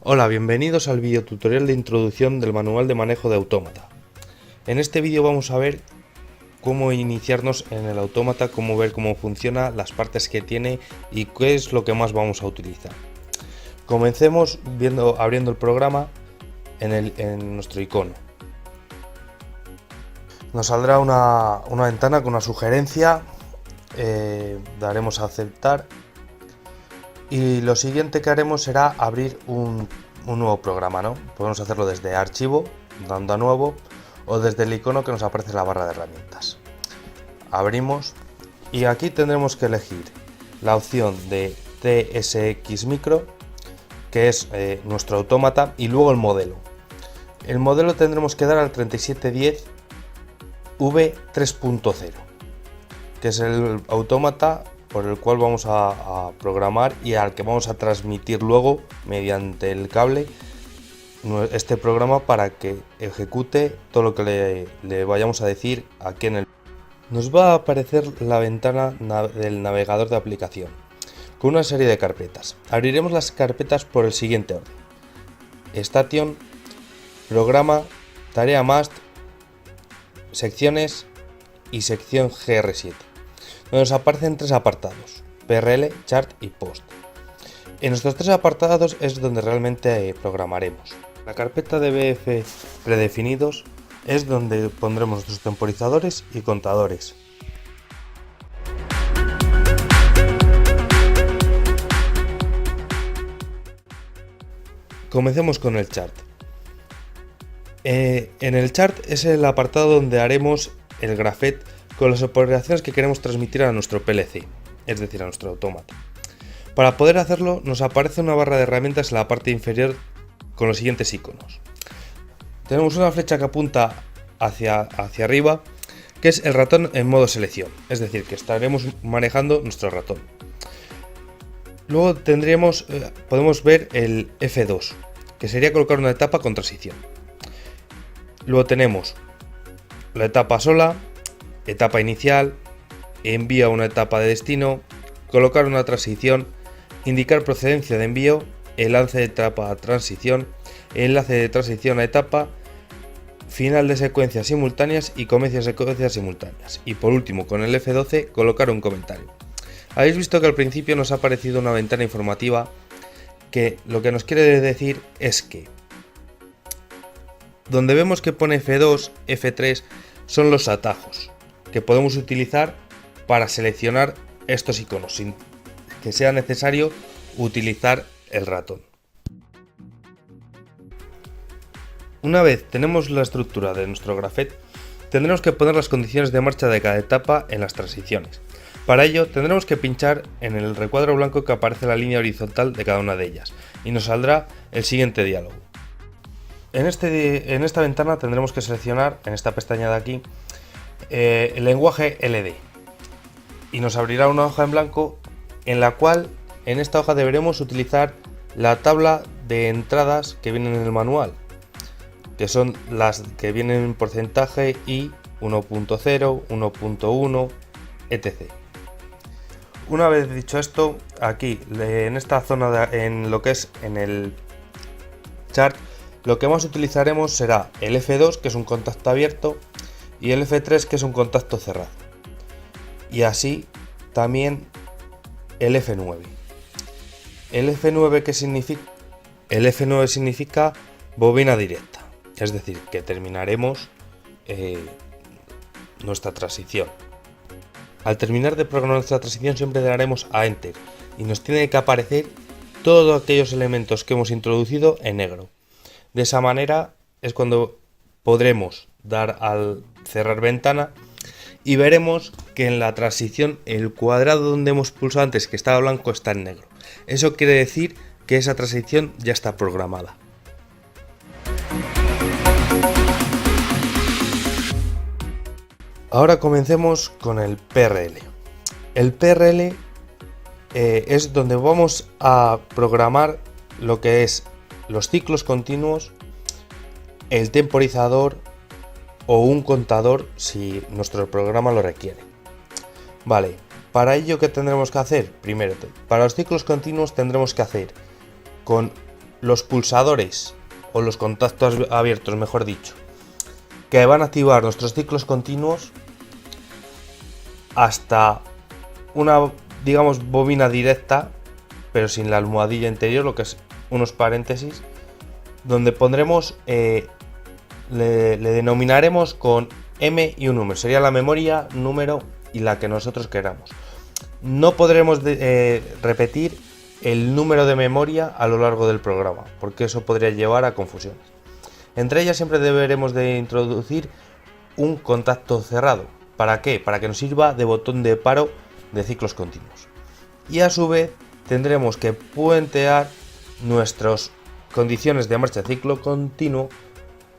Hola, bienvenidos al videotutorial de introducción del manual de manejo de autómata. En este vídeo vamos a ver cómo iniciarnos en el autómata, cómo ver cómo funciona, las partes que tiene y qué es lo que más vamos a utilizar. Comencemos abriendo el programa en nuestro icono. Nos saldrá una ventana con una sugerencia, daremos a aceptar. Y lo siguiente que haremos será abrir un nuevo programa, ¿no? Podemos hacerlo desde archivo, dando a nuevo, o desde el icono que nos aparece en la barra de herramientas. Abrimos y aquí tendremos que elegir la opción de TSX Micro, que es nuestro autómata, y luego el modelo. El modelo tendremos que dar al 3710 V3.0, que es el autómata por el cual vamos a programar y al que vamos a transmitir luego mediante el cable este programa para que ejecute todo lo que le vayamos a decir aquí en el... Nos va a aparecer la ventana del navegador de aplicación con una serie de carpetas. Abriremos las carpetas por el siguiente orden: Station, Programa, Tarea Must, Secciones y Sección GR7. Nos aparecen tres apartados: PRL, Chart y Post. En estos tres apartados es donde realmente programaremos. La carpeta de BF predefinidos es donde pondremos nuestros temporizadores y contadores. Comencemos con el Chart. En el Chart es el apartado donde haremos el grafet con las operaciones que queremos transmitir a nuestro PLC, es decir, a nuestro autómata. Para poder hacerlo nos aparece una barra de herramientas en la parte inferior con los siguientes iconos. Tenemos una flecha que apunta hacia arriba, que es el ratón en modo selección, es decir, que estaremos manejando nuestro ratón. Luego podemos ver el F2, que sería colocar una etapa con transición. Luego tenemos la etapa sola, etapa inicial, envío a una etapa de destino, colocar una transición, indicar procedencia de envío, enlace de etapa a transición, enlace de transición a etapa, final de secuencias simultáneas y comienzo de secuencias simultáneas. Y por último, con el F12, colocar un comentario. Habéis visto que al principio nos ha aparecido una ventana informativa que lo que nos quiere decir es que donde vemos que pone F2, F3 son los atajos que podemos utilizar para seleccionar estos iconos sin que sea necesario utilizar el ratón. Una vez tenemos la estructura de nuestro grafet, tendremos que poner las condiciones de marcha de cada etapa en las transiciones. Para ello tendremos que pinchar en el recuadro blanco que aparece en la línea horizontal de cada una de ellas y nos saldrá el siguiente diálogo. En esta ventana tendremos que seleccionar, en esta pestaña de aquí, el lenguaje LD y nos abrirá una hoja en blanco en la cual en esta hoja deberemos utilizar la tabla de entradas que vienen en el manual, que son las que vienen en porcentaje y 1.0, 1.1, etc. Una vez dicho esto, aquí en esta zona en lo que es en el Chart, lo que más utilizaremos será el F2, que es un contacto abierto, y el F3, que es un contacto cerrado, y así también el F9. El F9 ¿qué significa? El F9 significa bobina directa, es decir, que terminaremos nuestra transición. Al terminar de programar nuestra transición siempre le daremos a Enter y nos tiene que aparecer todos aquellos elementos que hemos introducido en negro. De esa manera es cuando podremos dar al cerrar ventana y veremos que en la transición el cuadrado donde hemos pulsado antes, que estaba blanco, está en negro. Eso quiere decir que esa transición ya está programada. Ahora comencemos con el PRL. El PRL es donde vamos a programar lo que es los ciclos continuos el temporizador o un contador si nuestro programa lo requiere. Vale, para ello, ¿qué tendremos que hacer? Primero, para los ciclos continuos tendremos que hacer con los pulsadores o los contactos abiertos, mejor dicho, que van a activar nuestros ciclos continuos hasta una, digamos, bobina directa, pero sin la almohadilla interior, lo que es unos paréntesis, donde pondremos, le denominaremos con M y un número, sería la memoria, número y la que nosotros queramos. No podremos repetir el número de memoria a lo largo del programa, porque eso podría llevar a confusiones. Entre ellas siempre deberemos de introducir un contacto cerrado. ¿Para qué? Para que nos sirva de botón de paro de ciclos continuos. Y a su vez tendremos que puentear nuestras condiciones de marcha de ciclo continuo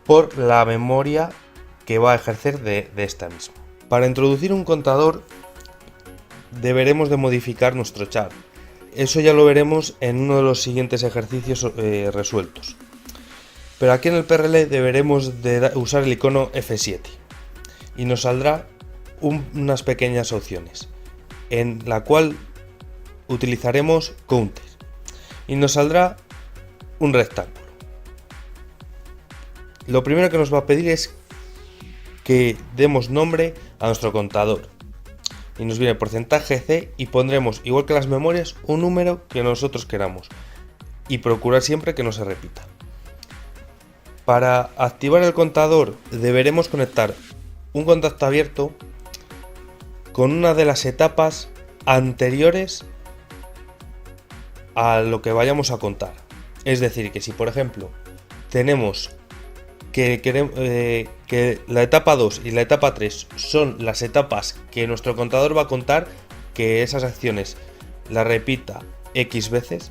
por la memoria que va a ejercer de esta misma. Para introducir un contador deberemos de modificar nuestro char. Eso ya lo veremos en uno de los siguientes ejercicios resueltos. Pero aquí en el PRL deberemos de usar el icono F7 y nos saldrá unas pequeñas opciones en la cual utilizaremos counter y nos saldrá un rectángulo. Lo primero que nos va a pedir es que demos nombre a nuestro contador y nos viene porcentaje C y pondremos, igual que las memorias, un número que nosotros queramos y procurar siempre que no se repita. Para activar el contador deberemos conectar un contacto abierto con una de las etapas anteriores a lo que vayamos a contar. Es decir, que si por ejemplo tenemos que la etapa 2 y la etapa 3 son las etapas que nuestro contador va a contar, que esas acciones las repita X veces,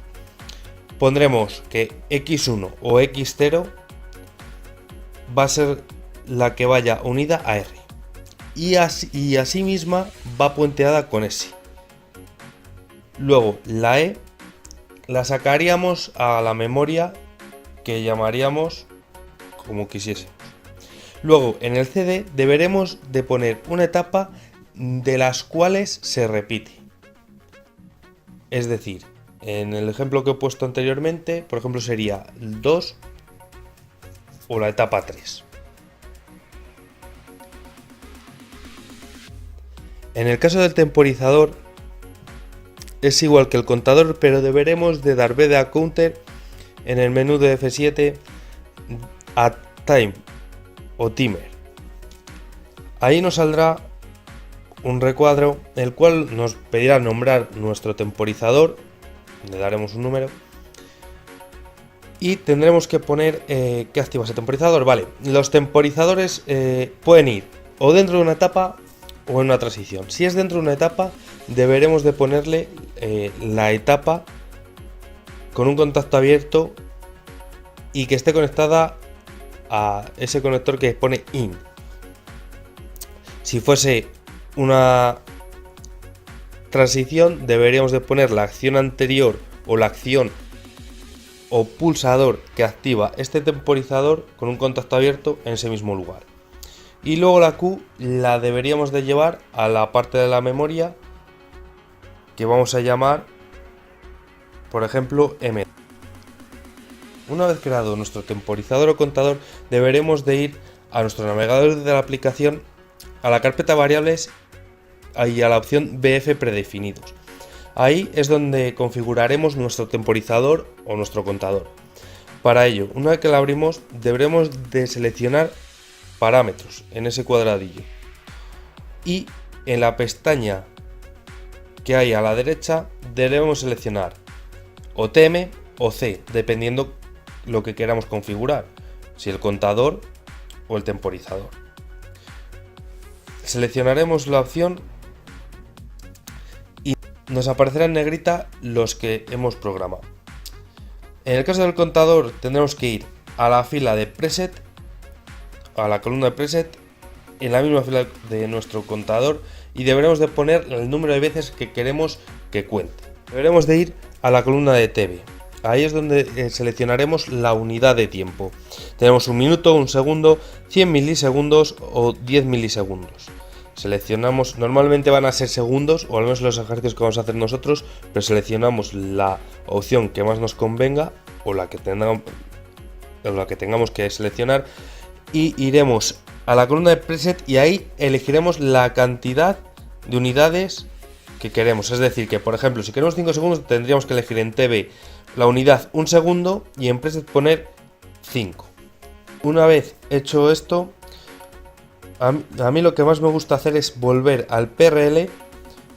pondremos que X1 o X0 va a ser la que vaya unida a R y así misma va puenteada con S. Luego la E la sacaríamos a la memoria que llamaríamos como quisiésemos. Luego en el CD deberemos de poner una etapa de las cuales se repite. Es decir, en el ejemplo que he puesto anteriormente, por ejemplo sería el 2 o la etapa 3. En el caso del temporizador es igual que el contador, pero deberemos de dar B a counter en el menú de F7 a time o timer. Ahí nos saldrá un recuadro el cual nos pedirá nombrar nuestro temporizador, le daremos un número y tendremos que poner que activa ese temporizador. Vale, los temporizadores pueden ir o dentro de una etapa o en una transición. Si es dentro de una etapa deberemos de ponerle la etapa con un contacto abierto y que esté conectada a ese conector que pone in. Si fuese una transición deberíamos de poner la acción anterior o la acción o pulsador que activa este temporizador con un contacto abierto en ese mismo lugar. Y luego la Q la deberíamos de llevar a la parte de la memoria que vamos a llamar, por ejemplo, M. Una vez creado nuestro temporizador o contador, deberemos de ir a nuestro navegador de la aplicación, a la carpeta variables y a la opción BF predefinidos. Ahí es donde configuraremos nuestro temporizador o nuestro contador. Para ello, una vez que lo abrimos, deberemos de seleccionar parámetros en ese cuadradillo y en la pestaña que hay a la derecha debemos seleccionar o TM o C, dependiendo lo que queramos configurar, si el contador o el temporizador. Seleccionaremos la opción y nos aparecerá en negrita los que hemos programado. En el caso del contador tendremos que ir a la fila de preset, a la columna de preset, en la misma fila de nuestro contador y deberemos de poner el número de veces que queremos que cuente. Deberemos de ir a la columna de TV ahí es donde seleccionaremos la unidad de tiempo. Tenemos 1 minuto, 1 segundo, 100 milisegundos o 10 milisegundos. Seleccionamos, normalmente van a ser segundos, o al menos los ejercicios que vamos a hacer nosotros, pero seleccionamos la opción que más nos convenga o la que tengamos que seleccionar y iremos a la columna de preset y ahí elegiremos la cantidad de unidades que queremos. Es decir, que por ejemplo, si queremos 5 segundos, tendríamos que elegir en TV la unidad 1 segundo y en preset poner 5. Una vez hecho esto, a mí lo que más me gusta hacer es volver al PRL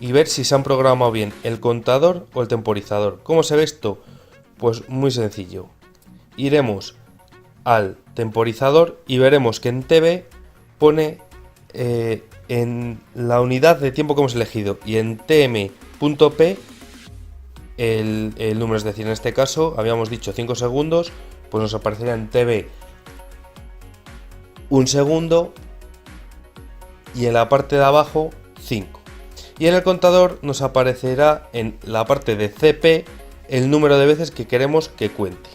y ver si se han programado bien el contador o el temporizador. ¿Cómo se ve esto? Pues muy sencillo. Iremos al temporizador y veremos que en TV pone en la unidad de tiempo que hemos elegido y en tm.p el número, es decir, en este caso habíamos dicho 5 segundos, pues nos aparecería en TV 1 segundo y en la parte de abajo 5. Y en el contador nos aparecerá en la parte de CP el número de veces que queremos que cuente.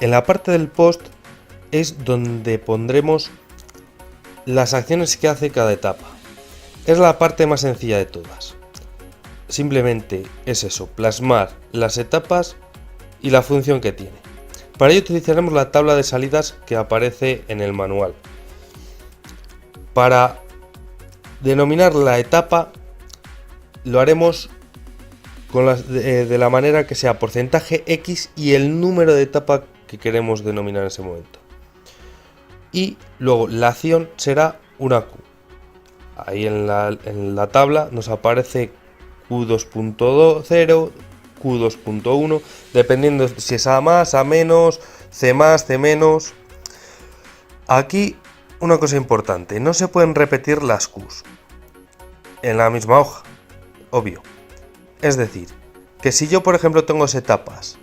En la parte del post es donde pondremos las acciones que hace cada etapa. Es la parte más sencilla de todas. Simplemente es eso, plasmar las etapas y la función que tiene. Para ello utilizaremos la tabla de salidas que aparece en el manual. Para denominar la etapa lo haremos de la manera que sea porcentaje X y el número de etapa que queremos denominar en ese momento. Y luego la acción será una Q. Ahí en la tabla nos aparece Q2.0, Q2.1, dependiendo si es A más, A menos, C más, C menos. Aquí una cosa importante, no se pueden repetir las Qs en la misma hoja, obvio. Es decir, que si yo por ejemplo tengo etapas,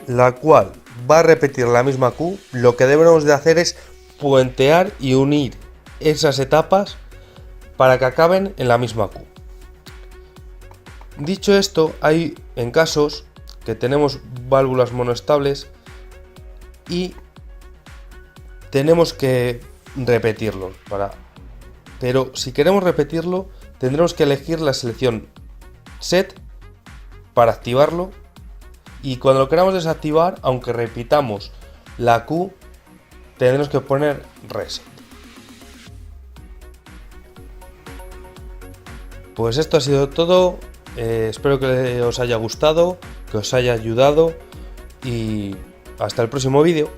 la cual va a repetir la misma Q, lo que debemos de hacer es puentear y unir esas etapas para que acaben en la misma Q. Dicho esto, hay en casos que tenemos válvulas monoestables y tenemos que repetirlo. Pero si queremos repetirlo, tendremos que elegir la selección Set para activarlo, y cuando lo queramos desactivar, aunque repitamos la Q, tendremos que poner Reset. Pues esto ha sido todo. Espero que os haya gustado, que os haya ayudado y hasta el próximo vídeo.